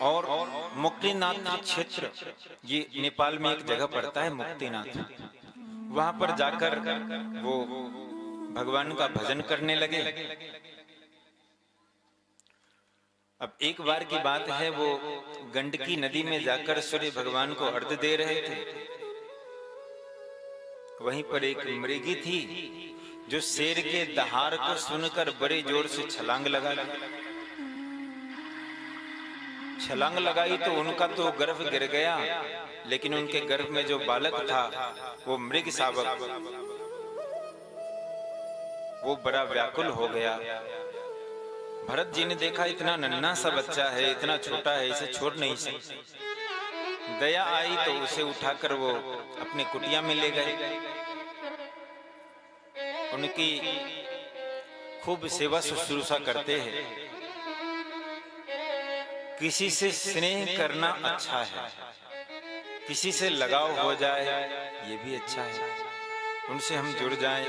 और मुक्तिनाथ क्षेत्र, ये नेपाल में एक जगह पड़ता है मुक्तिनाथ, वहां पर जाकर वो भगवान का भजन करने लगे। अब एक बार की बात है, वो गंडकी नदी में जाकर सूर्य भगवान को अर्घ्य दे रहे थे। वहीं पर एक मृगी थी जो शेर के दहाड़ को सुनकर बड़े जोर से छलांग लगा दी। छलांग लगाई तो उनका तो गर्भ गिर गया, लेकिन उनके गर्भ में जो बालक था वो मृग शावक, वो बड़ा व्याकुल हो गया। भरत जी ने देखा इतना नन्हा सा बच्चा है, इतना छोटा है, इसे छोड़ नहीं सकते। दया आई तो उसे उठाकर वो अपने कुटिया में ले गए। उनकी खूब सेवा शुश्रूषा करते हैं। किसी से स्नेह करना अच्छा है, किसी से लगाव हो जाए ये भी अच्छा है, उनसे हम जुड़ जाएं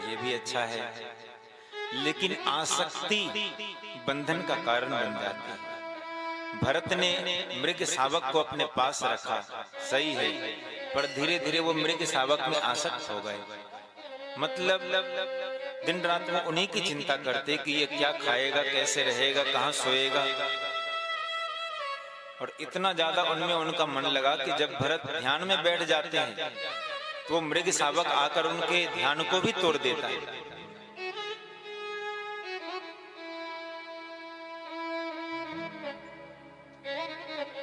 ये भी अच्छा है, लेकिन आसक्ति बंधन का कारण बन जाती है। भरत ने मृग शावक को अपने पास रखा, सही है, पर धीरे धीरे वो मृग शावक में आसक्त हो गए। मतलब दिन रात में उन्हीं की चिंता करते कि ये क्या खाएगा, कैसे रहेगा, कहाँ सोएगा। और इतना ज्यादा उनमें उनका मन लगा कि जब भरत ध्यान में बैठ जाते हैं तो वो मृग शावक आकर उनके ध्यान को भी तोड़ देता है।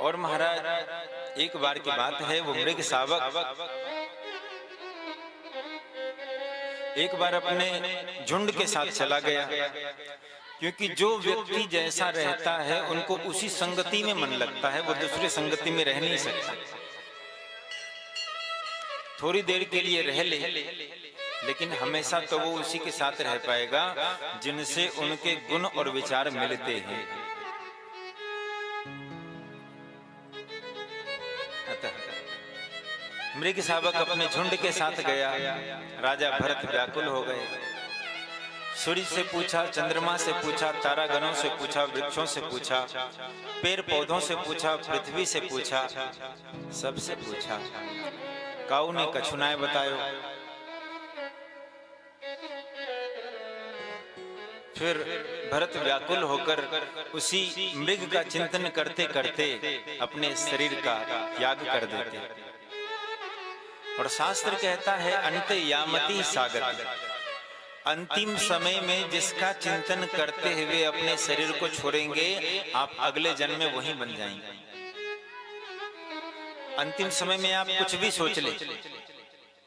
और महाराज एक बार की बात है, वो मृग शावक एक बार अपने झुंड के साथ चला गया, क्योंकि जो व्यक्ति जैसा रहता है उनको उसी संगति में मन लगता है, वो दूसरी संगति में रह नहीं सकता। थोड़ी देर के लिए रह ले, लेकिन हमेशा तो वो उसी के साथ रह पाएगा जिनसे उनके गुण और विचार मिलते हैं। मृग शावक अपने झुंड के साथ गया। राजा भरत व्याकुल हो गए। सूर्य से पूछा, चंद्रमा से पूछा, तारागणों से पूछा, वृक्षों से पूछा, पेड़ पौधों से पूछा, पृथ्वी से पूछा, सबसे पूछा, काऊ ने कछु नाय बतायो। फिर भरत व्याकुल होकर उसी मृग का चिंतन करते करते अपने शरीर का त्याग कर देते। और शास्त्र कहता है अंत यामति सागति, अंतिम समय में जिसका चिंतन करते हुए अपने शरीर को छोड़ेंगे, आप अगले जन्म में वही बन जाएंगे। अंतिम समय में आप कुछ भी सोच ले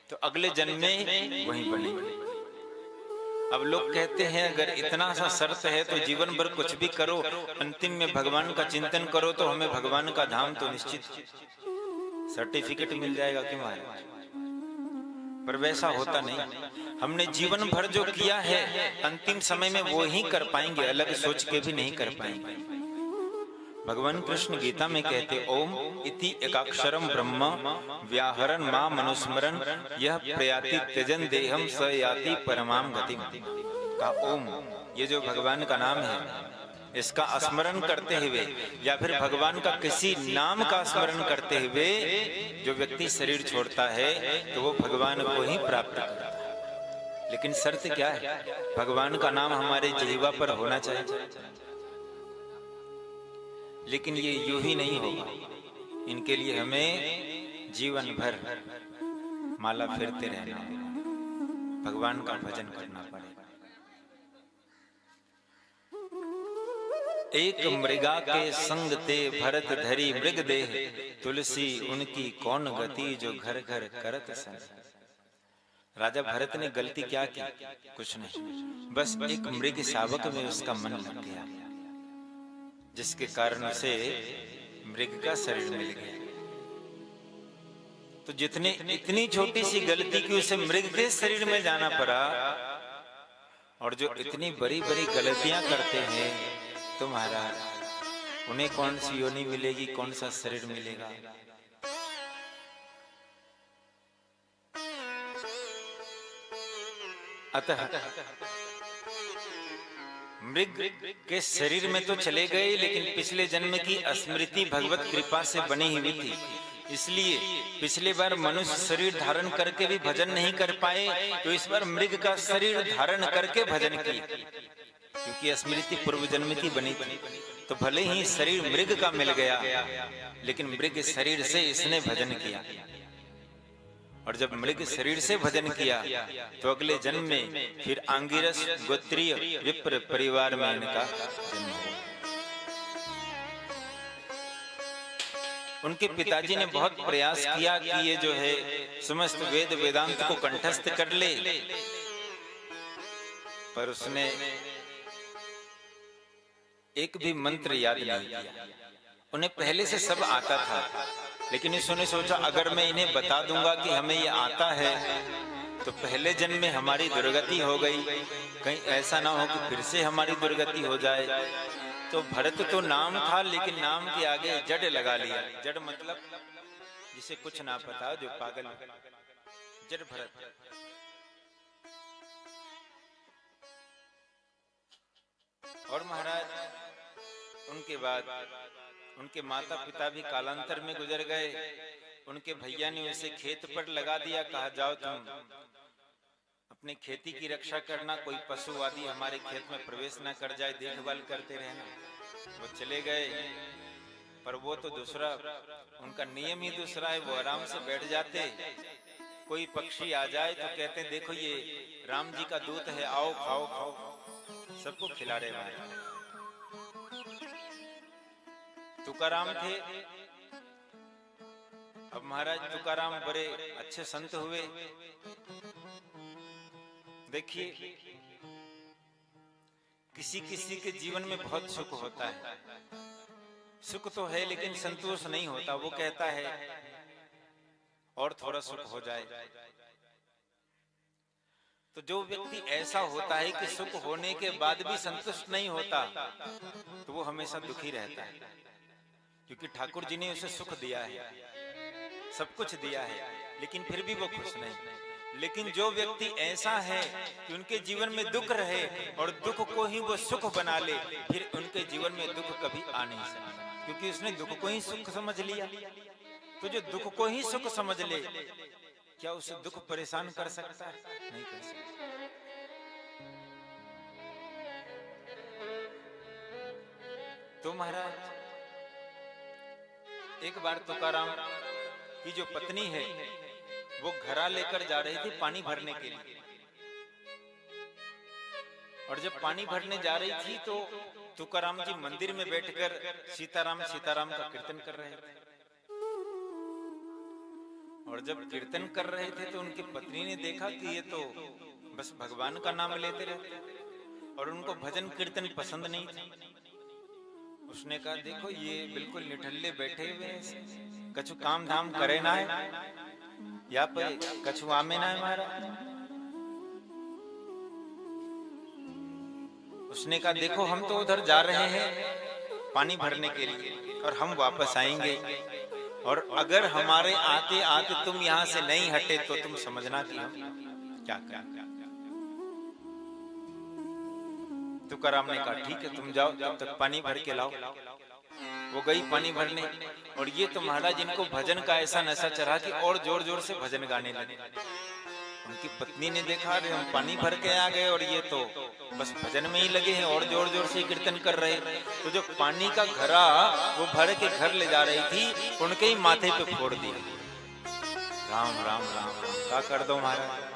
तो अगले जन्म में वही बनेंगे। अब लोग कहते हैं अगर इतना सा शर्त है तो जीवन भर कुछ भी करो, अंतिम में भगवान का चिंतन करो तो हमें भगवान का धाम तो निश्चित सर्टिफिकेट मिल जाएगा। क्यों महाराज? पर वैसा होता नहीं। हमने जीवन भर जो किया है अंतिम समय में वो ही कर पाएंगे, अलग सोच के भी नहीं कर पाएंगे। भगवान कृष्ण गीता में कहते ओम इति एकाक्षरम ब्रह्म व्याहरण मां मनुस्मरण यह प्रयाति त्यजन देहम स याति परमाम गतिम। का ओम, ये जो भगवान का नाम है, इसका स्मरण करते हुए या फिर भगवान का किसी नाम का स्मरण करते हुए जो व्यक्ति शरीर छोड़ता है तो वो भगवान को ही प्राप्त करता है। लेकिन शर्त क्या है? भगवान का नाम हमारे जिह्वा पर होना चाहिए। लेकिन ये यूं ही नहीं होगा, इनके लिए हमें जीवन भर माला फेरते रहना होगा, भगवान का भजन करना पड़ेगा। एक मृगा के संग ते भरत धरी मृग देह, तुलसी उनकी कौन गति जो घर घर करत संग। राजा भरत ने गलती क्या की? कुछ नहीं, बस एक मृग शावक में उसका मन लग गया, जिसके कारण उसे मृग का शरीर मिल गया। तो जितने इतनी छोटी सी गलती की उसे मृग के शरीर में जाना पड़ा, और जो इतनी बड़ी बड़ी गलतियां करते हैं तो महाराज उन्हें कौन सी योनि मिलेगी, कौन सा शरीर मिलेगा? अतः मृग के शरीर में तो चले गए, लेकिन पिछले जन्म की स्मृति भगवत कृपा से बनी हुई थी। इसलिए पिछले बार मनुष्य शरीर धारण करके भी भजन नहीं कर पाए, तो इस बार मृग का शरीर धारण करके भजन किया, क्योंकि स्मृति पूर्व जन्म की बनी थी। तो भले ही शरीर मृग का मिल गया, लेकिन मृग शरीर से इसने भजन किया। और जब मृग शरीर से भजन किया तो अगले जन्म में फिर आंगिरस गोत्रीय विप्र परिवार में इनका जन्म हुआ। उनके पिताजी ने बहुत प्रयास किया कि ये जो है समस्त वेद वेदांत को कंठस्थ कर ले, पर उसने एक भी मंत्र याद नहीं किया। उन्हें पहले से सब आता था, लेकिन इसने सोचा अगर मैं इन्हें बता दूंगा कि हमें ये आता है तो पहले जन्म में हमारी दुर्गति हो गई, कहीं ऐसा ना हो कि फिर से हमारी दुर्गति हो जाए। तो भरत तो नाम था, लेकिन नाम के आगे जड़ लगा लिया। जड़ मतलब जिसे कुछ ना पता, जो पागल, जड़ भरत। और महाराज उनके बाद उनके माता पिता भी कालांतर में गुजर गए। उनके भैया ने उसे खेत पर लगा दिया, कहा जाओ तुम अपने खेती की रक्षा करना, कोई पशु आदि हमारे खेत में प्रवेश न कर जाए, देखभाल करते रहना। वो चले गए, पर वो तो दूसरा, उनका नियम ही दूसरा है। वो आराम से बैठ जाते, कोई पक्षी आ जाए तो कहते देखो ये राम जी का दूत है, आओ खाओ खाओ, सबको खिला रहे हैं। तुकाराम थे। अब महाराज तुकाराम बड़े अच्छे संत हुए। देखिए किसी किसी के जीवन में बहुत सुख होता है, सुख तो है लेकिन संतोष नहीं होता। वो कहता है और थोड़ा सुख हो जाए। तो जो व्यक्ति ऐसा होता है कि सुख होने के बाद भी संतुष्ट नहीं होता, तो वो हमेशा दुखी रहता है, क्योंकि ठाकुर जी ने उसे सुख दिया है, सब कुछ दिया है, लेकिन फिर भी वो खुश नहीं। लेकिन जो व्यक्ति ऐसा है कि उनके जीवन में दुख रहे और दुख को ही वो सुख बना ले, फिर उनके जीवन में दुख कभी आ नहीं सकता, क्योंकि उसने दुख को ही सुख समझ लिया। तो जो दुख को ही सुख समझ ले, क्या उसे दुख परेशान कर सकता है? नहीं कर सकता। तो महाराज एक बार तुकाराम की जो पत्नी है वो घड़ा लेकर जा रही थी पानी भरने के लिए, और जब पानी भरने जा रही थी तो तुकाराम जी मंदिर में बैठकर सीताराम सीताराम का कीर्तन कर रहे थे। और जब कीर्तन कर रहे थे तो उनकी पत्नी ने देखा कि ये तो बस भगवान का नाम लेते रहते, और उनको भजन कीर्तन पसंद नहीं था। उसने कहा देखो ये बिल्कुल निठल्ले बैठे हुए हैं, कछु काम धाम करे ना है, या पे कछु आमे ना है महाराज। उसने कहा देखो हम तो उधर जा रहे हैं पानी भरने के लिए और हम वापस आएंगे, और अगर हमारे आते आते तुम यहाँ से नहीं हटे तो तुम समझना कि हम क्या करें। तुकाराम ने कहा ठीक है तुम जाओ, जब तक पानी भर के लाओ। वो गई पानी भरने, और ये तो महाराज इनको भजन का ऐसा नशा चढ़ा कि और जोर जोर से भजन गाने लगे। उनकी पत्नी ने देखा अरे हम पानी भर के आ गए और ये तो बस भजन में ही लगे हैं और जोर जोर से कीर्तन कर रहे। तो जो पानी का घड़ा वो भर के घर ले जा रही थी, उनके ही माथे पे फोड़ दिया। राम राम राम राम, क्या कर दो महाराज।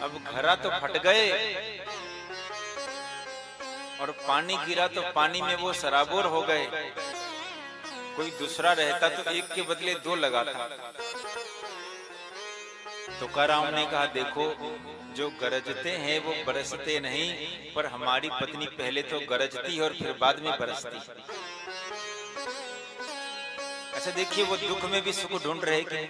अब घड़ा तो फट गए और पानी गिरा तो पानी में वो सराबोर हो गए। कोई दूसरा रहता तो एक के बदले दो लगाता। तुकाराम ने कहा देखो जो गरजते हैं वो बरसते नहीं, पर हमारी पत्नी पहले तो गरजती है और फिर बाद में बरसती। अच्छा देखिए वो दुख में भी सुख ढूंढ रहे कि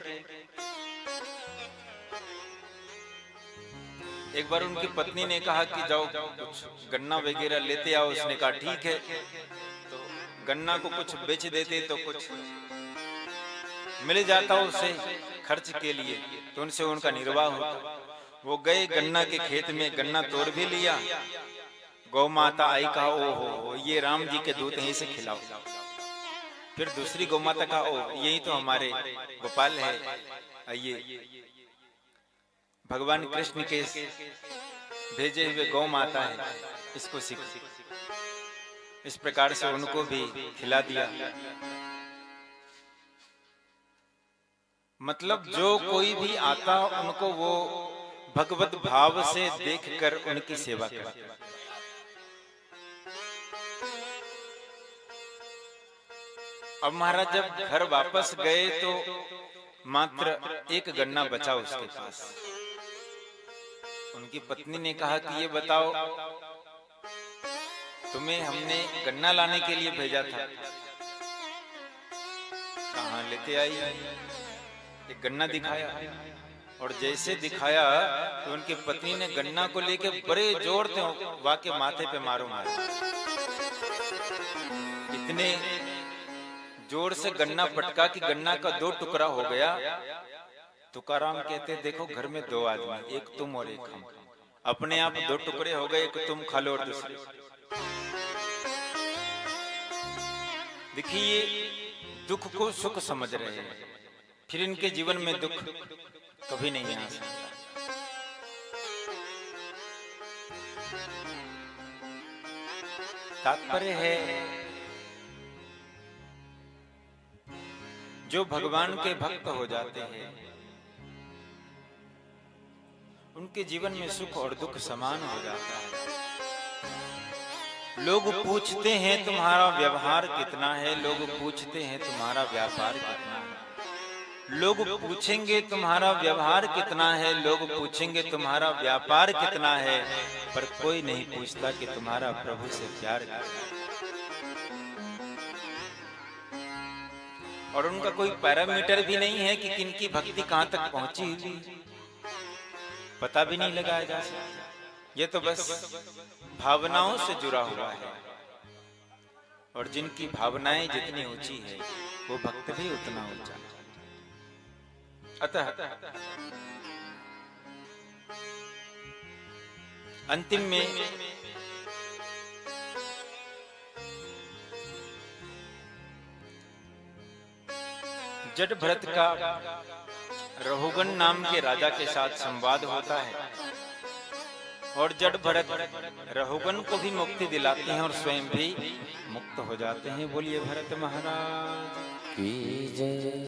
एक बार उनकी पत्नी ने कहा कि जाओ कुछ गन्ना वगैरह लेते आओ। उसने कहा ठीक है। तो गन्ना को कुछ बेच देते तो कुछ मिल जाता उसे खर्च के लिए, तो उनसे उनका निर्वाह होता। वो गए गन्ना के खेत में, गन्ना तोड़ भी लिया। गौ माता आई, कहा ओ हो ये राम जी के दूध यहीं से खिलाओ। फिर दूसरी गौ माता कहा ओ यही तो हमारे गोपाल है, आइए भगवान कृष्ण के भेजे हुए गौ माता है, इसको सीख। इस प्रकार से उनको भी खिला दिया। मतलब जो कोई भी आता उनको वो भगवत भाव से देखकर उनकी सेवा करता। अब महाराज जब घर वापस गए तो मात्र एक गन्ना बचा उसके पास। उनकी पत्नी ने कहा कि ये बताओ, तुम्हें हमने गन्ना लाने के लिए भेजा था, कहाँ लेके आई? एक गन्ना दिखाया, और जैसे दिखाया तो उनकी पत्नी ने गन्ना को लेके बड़े जोर से वाके माथे पे मारो मारो। इतने जोर से गन्ना पटका कि गन्ना का 2 टुकड़ा हो गया। तुकाराम कहते देखो घर में 2 आदमी, एक तुम और एक हम, अपने आप 2 टुकड़े हो गए, एक तुम खा लो और दूसरे। देखिए दुख को सुख समझ रहे हैं, फिर इनके जीवन में दुख कभी नहीं आ सकता। तात्पर्य है जो भगवान के भक्त हो जाते हैं उनके जीवन में सुख और दुख समान हो जाता है। लोग पूछते हैं तुम्हारा व्यवहार कितना है, लोग पूछते हैं तुम्हारा व्यापार कितना है। लोग पूछेंगे तुम्हारा व्यवहार कितना है, लोग पूछेंगे तुम्हारा व्यापार कितना है, पर कोई नहीं पूछता कि तुम्हारा प्रभु से प्यार कितना है। और उनका कोई पैरामीटर भी नहीं है कि किनकी भक्ति कहां तक पहुंची हुई, पता भी नहीं लगाया जा सकता। ये तो बस भावनाओं से जुड़ा हुआ है, और जिनकी भावनाएं जितनी ऊंची है वो भक्त भी उतना ऊंचा। अतः अंतिम में जड भरत का रहुगन नाम के राजा के साथ संवाद होता है, और जड भरत रहुगन को भी मुक्ति दिलाते हैं और स्वयं भी मुक्त हो जाते हैं। बोलिए भरत महाराज की जय।